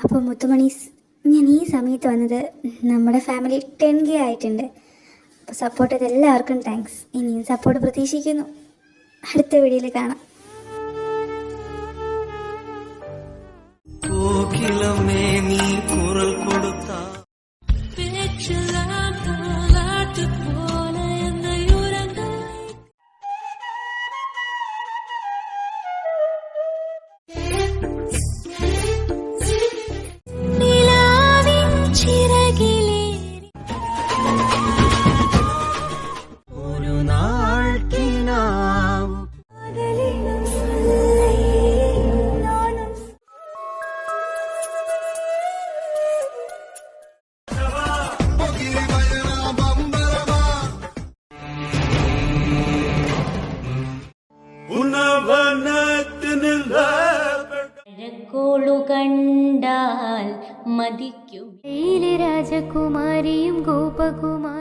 അപ്പോൾ മുത്തുമണീസ്, ഞാൻ ഈ സമയത്ത് വന്നത് നമ്മുടെ ഫാമിലി 10K ആയിട്ടുണ്ട്. അപ്പോൾ സപ്പോർട്ട് ചെയ്ത് എല്ലാവർക്കും താങ്ക്സ്. ഇനിയും സപ്പോർട്ട് പ്രതീക്ഷിക്കുന്നു. അടുത്ത വീഡിയോയിൽ കാണാം. നീ കുരൽ കൊടുത്ത ഒരു നാൾ കിനാവ് കോളു കണ്ടാൽ മതിക്കും രാജകുമാരിയും ഗോപകുമാരി